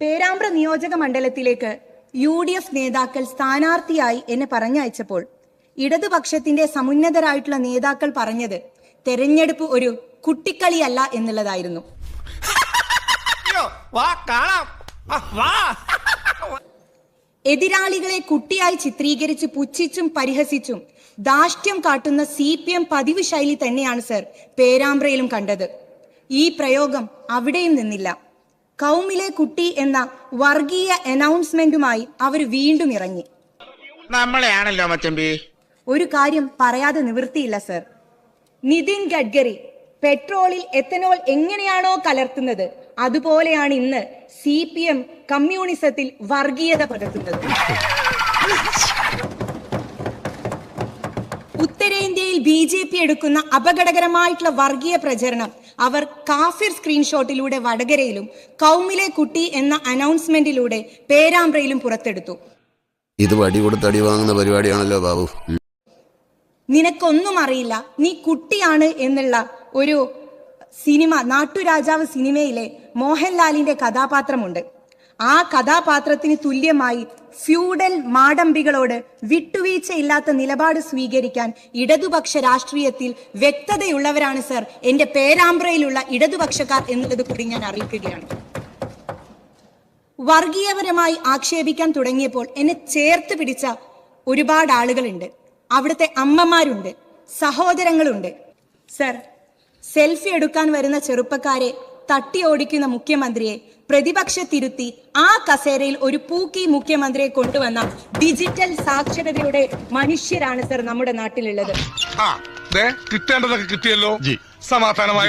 പേരാമ്പ്ര നിയോജക മണ്ഡലത്തിലേക്ക് UDF നേതാക്കൾ സ്ഥാനാർത്ഥിയായി എന്നെ പറഞ്ഞയച്ചപ്പോൾ ഇടതുപക്ഷത്തിന്റെ സമുന്നതരായിട്ടുള്ള നേതാക്കൾ പറഞ്ഞത് തെരഞ്ഞെടുപ്പ് ഒരു കുട്ടിക്കളിയല്ല എന്നുള്ളതായിരുന്നു. എതിരാളികളെ കുട്ടിയായി ചിത്രീകരിച്ച് പുച്ഛിച്ചും പരിഹസിച്ചും ധാർഷ്ട്യം കാട്ടുന്ന CPM പതിവ് ശൈലി തന്നെയാണ് സർ പേരാമ്പ്രയിലും കണ്ടത്. ഈ പ്രയോഗം അവിടെയും നിന്നില്ല. കൗമിലെ കുട്ടി എന്ന വർഗീയ അനൗൺസ്മെന്റുമായി അവർ വീണ്ടും ഇറങ്ങി. നമ്മളെയാണല്ലോ മച്ചമ്പി. ഒരു കാര്യം പറയാതെ നിവൃത്തിയില്ല സർ. നിതിൻ ഗഡ്കരി പെട്രോളിൽ എത്തനോൾ എങ്ങനെയാണോ കലർത്തുന്നത് അതുപോലെയാണ് ഇന്ന് CPM കമ്മ്യൂണിസത്തിൽ വർഗീയത പകർത്തുന്നത്. ഉത്തരേന്ത്യയിൽ BJP എടുക്കുന്ന അപകടകരമായിട്ടുള്ള വർഗീയ പ്രചരണം അവർ കാഫിർ സ്ക്രീൻഷോട്ടിലൂടെ വടകരയിലും കൗമിലെ കുട്ടി എന്ന അനൗൺസ്മെന്റിലൂടെ പേരാമ്പ്രയിലും പുറത്തെടുത്തു. ഇത് വടി കൊടുത്ത് അടി വാങ്ങുന്ന പരിപാടിയാണല്ലോ ബാബു. നിനക്കൊന്നും അറിയില്ല, നീ കുട്ടിയാണ് എന്നുള്ള ഒരു സിനിമ, നാട്ടുരാജാവ് സിനിമയിലെ മോഹൻലാലിന്റെ കഥാപാത്രമുണ്ട്. ആ കഥാപാത്രത്തിന് തുല്യമായി ഫ്യൂഡൽ മാടമ്പികളോട് വിട്ടുവീഴ്ചയില്ലാത്ത നിലപാട് സ്വീകരിക്കാൻ ഇടതുപക്ഷ രാഷ്ട്രീയത്തിൽ വ്യക്തതയുള്ളവരാണ് സർ എന്റെ പേരാമ്പ്രയിലുള്ള ഇടതുപക്ഷക്കാർ എന്നുള്ളത് കൂടി ഞാൻ അറിയിക്കുകയാണ്. വർഗീയപരമായി ആക്ഷേപിക്കാൻ തുടങ്ങിയപ്പോൾ എന്നെ ചേർത്ത് പിടിച്ച ഒരുപാട് ആളുകളുണ്ട്. അവിടുത്തെ അമ്മമാരുണ്ട്, സഹോദരങ്ങളുണ്ട്. സർ, സെൽഫി എടുക്കാൻ വരുന്ന ചെറുപ്പക്കാരെ തട്ടി ഓടിക്കുന്ന മുഖ്യമന്ത്രിയെ പ്രതിപക്ഷത്തിരുത്തി ആ കസേരയിൽ ഒരു പൂക്കി മുഖ്യമന്ത്രിയെ കൊണ്ടുവന്ന ഡിജിറ്റൽ സാക്ഷരതയുടെ മനുഷ്യരാണ് സർ നമ്മുടെ നാട്ടിലുള്ളത്. കിട്ടേണ്ടതൊക്കെ കിട്ടിയല്ലോ, സമാധാനമായ